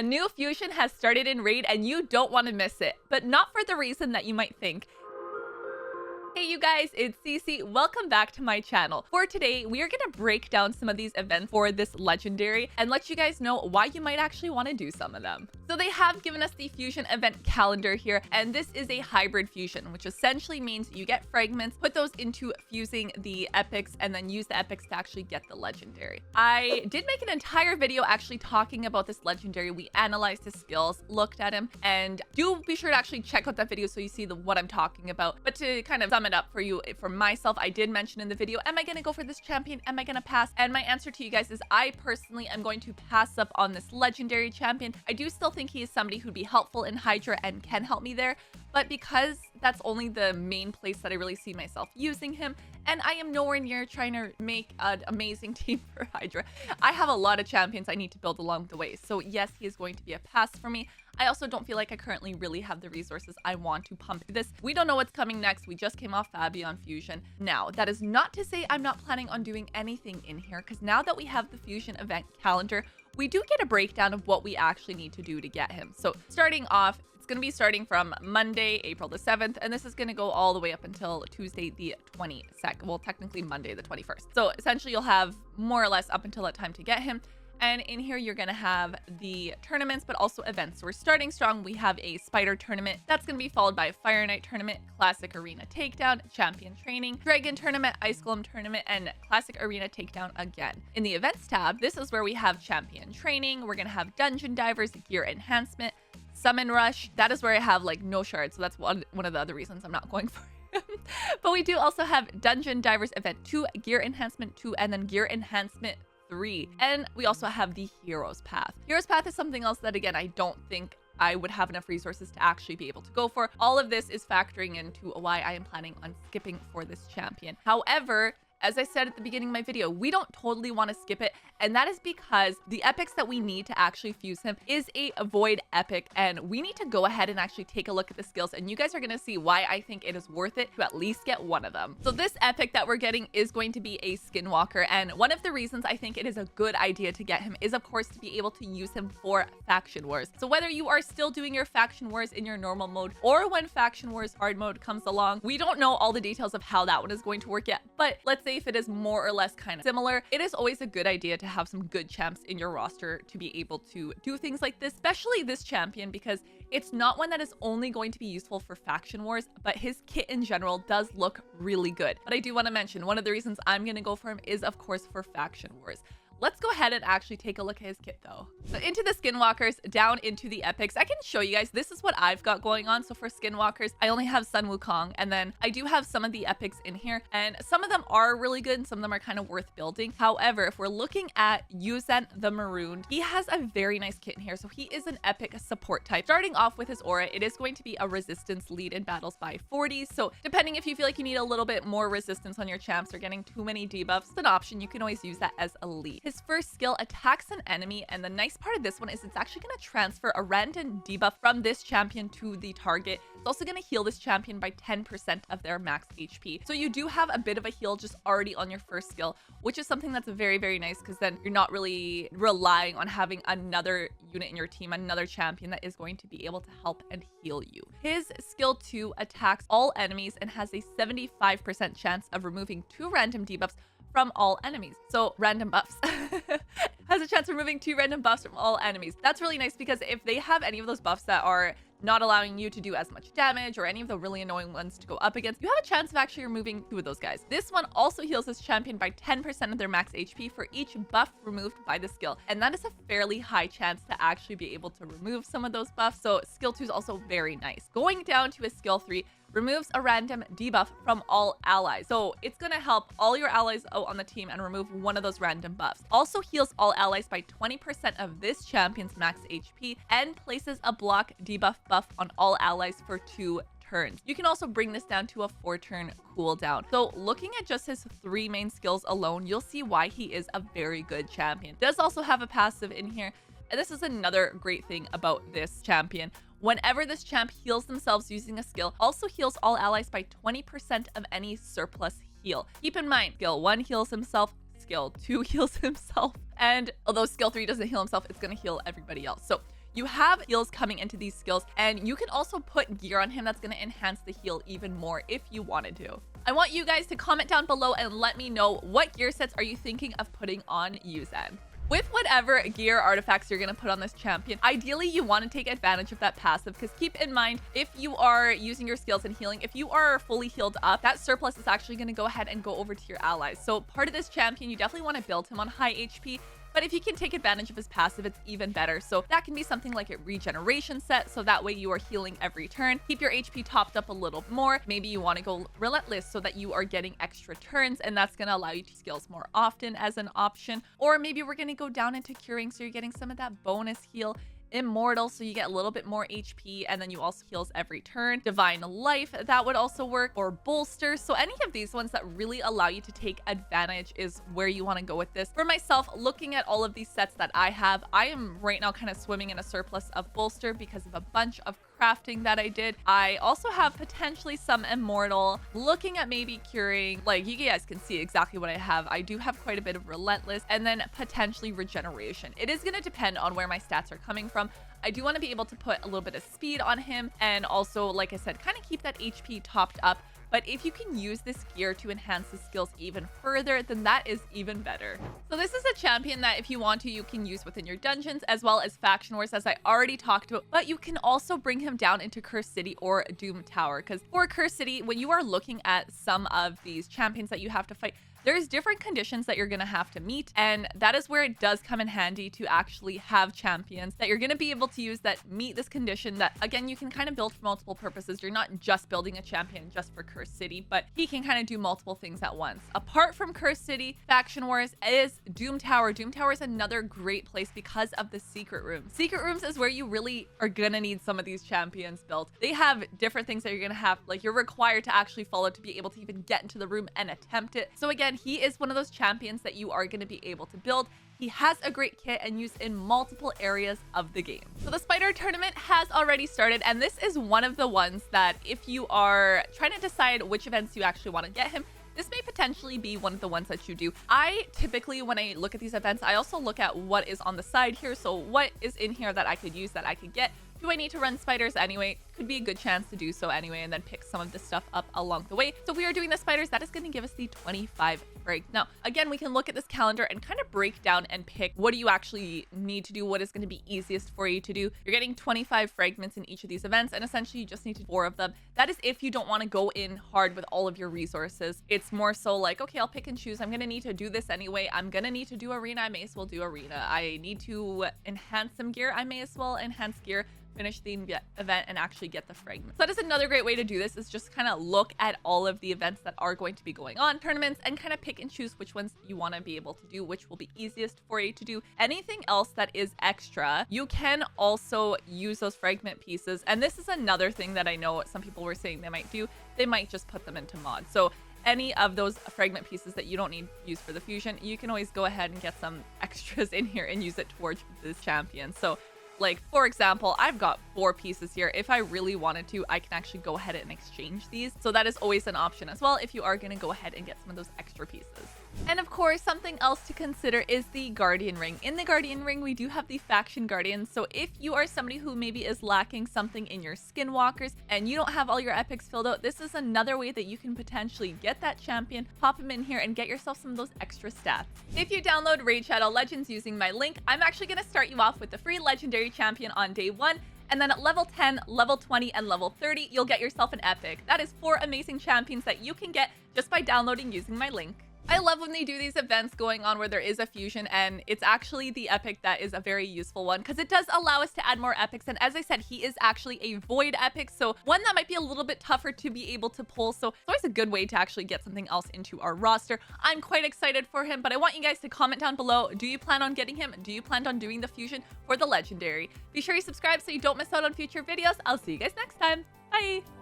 A new fusion has started in Raid and you don't want to miss it, but not for the reason that you might think. Hey you guys, it's Cece. Welcome back to my channel. For today, we are going to break down some of these events for this legendary and let you guys know why you might actually want to do some of them. So they have given us the fusion event calendar here, and this is a hybrid fusion, which essentially means you get fragments, put those into fusing the epics, and then use the epics to actually get the legendary. I did make an entire video actually talking about this legendary. We analyzed his skills, looked at him, and do be sure to actually check out that video so you see what I'm talking about. But to kind of sum it up for you, for myself, I did mention in the video, am I going to go for this champion? Am I going to pass? And my answer to you guys is I personally am going to pass up on this legendary champion. I do still think he is somebody who'd be helpful in Hydra and can help me there, but because that's only the main place that I really see myself using him, and I am nowhere near trying to make an amazing team for Hydra, I have a lot of champions I need to build along the way. So yes, he is going to be a pass for me. I also don't feel like I currently really have the resources I want to pump this. We don't know what's coming next. We just came off Fabian Fusion. Now, that is not to say I'm not planning on doing anything in here, because now that we have the fusion event calendar, we do get a breakdown of what we actually need to do to get him. So starting off, it's going to be starting from Monday, April the 7th, and this is going to go all the way up until Tuesday the 22nd. Well, technically Monday the 21st. So essentially you'll have more or less up until that time to get him. And in here, you're going to have the tournaments, but also events. So we're starting strong. We have a spider tournament. That's going to be followed by a fire night tournament, classic arena takedown, champion training, dragon tournament, ice golem tournament, and classic arena takedown again. In the events tab, this is where we have champion training. We're going to have dungeon divers, gear enhancement, summon rush. That is where I have like no shards. So that's one of the other reasons I'm not going for it. But we do also have dungeon divers event 2, gear enhancement 2, and then gear enhancement 3. And we also have the Heroes Path. Heroes Path is something else that, again, I don't think I would have enough resources to actually be able to go for. All of this is factoring into why I am planning on skipping for this champion. However, as I said at the beginning of my video, we don't totally want to skip it, and that is because the epics that we need to actually fuse him is a void epic, and we need to go ahead and actually take a look at the skills, and you guys are going to see why I think it is worth it to at least get one of them. So this epic that we're getting is going to be a skinwalker, and one of the reasons I think it is a good idea to get him is, of course, to be able to use him for faction wars. So whether you are still doing your faction wars in your normal mode or when faction wars hard mode comes along, we don't know all the details of how that one is going to work yet, but let's say if it is more or less kind of similar, it is always a good idea to have some good champs in your roster to be able to do things like this, especially this champion, because it's not one that is only going to be useful for faction wars, but his kit in general does look really good. But I do want to mention, one of the reasons I'm going to go for him is, of course, for faction wars. Let's go ahead and actually take a look at his kit though. So into the skinwalkers, down into the epics, I can show you guys, this is what I've got going on. So for skinwalkers, I only have Sun Wukong, and then I do have some of the epics in here, and some of them are really good and some of them are kind of worth building. However, if we're looking at Yuzen the Marooned, he has a very nice kit in here. So he is an epic support type. Starting off with his aura, it is going to be a resistance lead in battles by 40. So depending if you feel like you need a little bit more resistance on your champs or getting too many debuffs, it's an option. You can always use that as a lead. His first skill attacks an enemy, and the nice part of this one is it's actually going to transfer a random debuff from this champion to the target. It's also going to heal this champion by 10% of their max HP. So you do have a bit of a heal just already on your first skill, which is something that's very, very nice, because then you're not really relying on having another unit in your team, another champion that is going to be able to help and heal you. His skill 2 attacks all enemies and has a 75% chance of removing 2 random debuffs from all enemies. So random buffs. Has a chance of removing 2 random buffs from all enemies. That's really nice, because if they have any of those buffs that are not allowing you to do as much damage or any of the really annoying ones to go up against, you have a chance of actually removing 2 of those guys. This one also heals this champion by 10% of their max HP for each buff removed by the skill. And that is a fairly high chance to actually be able to remove some of those buffs. So skill 2 is also very nice. Going down to a skill 3, removes a random debuff from all allies. So it's going to help all your allies out on the team and remove one of those random buffs. Also heals all allies by 20% of this champion's max HP and places a block debuff buff on all allies for 2 turns. You can also bring this down to a 4-turn cooldown. So looking at just his 3 main skills alone, you'll see why he is a very good champion. Does also have a passive in here. And this is another great thing about this champion. Whenever this champ heals themselves using a skill, also heals all allies by 20% of any surplus heal. Keep in mind, skill 1 heals himself, skill 2 heals himself, and although skill 3 doesn't heal himself, it's going to heal everybody else. So You have heals coming into these skills, and you can also put gear on him that's going to enhance the heal even more if you wanted to. I want you guys to comment down below and let me know what gear sets are you thinking of putting on Yuzan. With whatever gear artifacts you're going to put on this champion, ideally you want to take advantage of that passive, because keep in mind, if you are using your skills and healing, if you are fully healed up, that surplus is actually going to go ahead and go over to your allies. So part of this champion, you definitely want to build him on high HP. But if you can take advantage of his passive, it's even better. So that can be something like a regeneration set. So that way you are healing every turn. Keep your HP topped up a little more. Maybe you want to go relentless so that you are getting extra turns, and that's going to allow you to skills more often as an option. Or maybe we're going to go down into curing, so you're getting some of that bonus heal. Immortal, so you get a little bit more HP, and then you also heals every turn. Divine Life, that would also work. Or Bolster. So any of these ones that really allow you to take advantage is where you want to go with this. For myself, looking at all of these sets that I have, I am right now kind of swimming in a surplus of Bolster because of a bunch of crafting that I did. I also have potentially some Immortal, looking at maybe curing. Like, you guys can see exactly what I have. I do have quite a bit of Relentless, and then potentially regeneration. It is going to depend on where my stats are coming from. I do want to be able to put a little bit of speed on him, and also, like I said, kind of keep that HP topped up. But if you can use this gear to enhance the skills even further, then that is even better. So this is a champion that if you want to, you can use within your dungeons, as well as faction wars, as I already talked about. But you can also bring him down into Cursed City or Doom Tower, because for Cursed City, when you are looking at some of these champions that you have to fight, there's different conditions that you're going to have to meet, and that is where it does come in handy to actually have champions that you're going to be able to use that meet this condition, that again you can kind of build for multiple purposes. You're not just building a champion just for Cursed City, but he can kind of do multiple things at once. Apart from Cursed City, faction wars is Doom Tower. Doom Tower is another great place because of the secret rooms. Secret rooms is where you really are going to need some of these champions built. They have different things that you're going to have, like you're required to actually follow to be able to even get into the room and attempt it. So again, he is one of those champions that you are going to be able to build. He has a great kit and use in multiple areas of the game. So the Spider Tournament has already started, and this is one of the ones that if you are trying to decide which events you actually want to get him, this may potentially be one of the ones that you do. I typically, when I look at these events, I also look at what is on the side here. So what is in here that I could use, that I could get? Do I need to run spiders anyway? Could be a good chance to do so anyway, and then pick some of this stuff up along the way. So if we are doing the spiders, that is going to give us the 25 frag. Now, again, we can look at this calendar and kind of break down and pick what do you actually need to do, what is going to be easiest for you to do. You're getting 25 fragments in each of these events, and essentially you just need to do 4 of them. That is if you don't want to go in hard with all of your resources. It's more so like, okay, I'll pick and choose. I'm going to need to do this anyway. I'm going to need to do arena. I may as well do arena. I need to enhance some gear. I may as well enhance gear. Finish the event and actually get the fragments. So that is another great way to do this, is just kind of look at all of the events that are going to be going on, tournaments, and kind of pick and choose which ones you want to be able to do, which will be easiest for you to do. Anything else that is extra, you can also use those fragment pieces. And this is another thing that I know some people were saying they might do. They might just put them into mods. So any of those fragment pieces that you don't need to use for the fusion, you can always go ahead and get some extras in here and use it towards this champion. So like, for example, I've got 4 pieces here. If I really wanted to, I can actually go ahead and exchange these. So that is always an option as well if you are going to go ahead and get some of those extra pieces. And of course, something else to consider is the Guardian Ring. In the Guardian Ring, we do have the Faction Guardians. So if you are somebody who maybe is lacking something in your Skinwalkers and you don't have all your epics filled out, this is another way that you can potentially get that champion, pop him in here, and get yourself some of those extra stats. If you download Raid Shadow Legends using my link, I'm actually going to start you off with the free legendary champion on day 1. And then at level 10, level 20, and level 30, you'll get yourself an epic. That is 4 amazing champions that you can get just by downloading using my link. I love when they do these events going on where there is a fusion, and it's actually the epic that is a very useful one, because it does allow us to add more epics. And as I said, he is actually a void epic, so one that might be a little bit tougher to be able to pull. So it's always a good way to actually get something else into our roster. I'm quite excited for him, but I want you guys to comment down below. Do you plan on getting him? Do you plan on doing the fusion for the legendary? Be sure you subscribe so you don't miss out on future videos. I'll see you guys next time. Bye.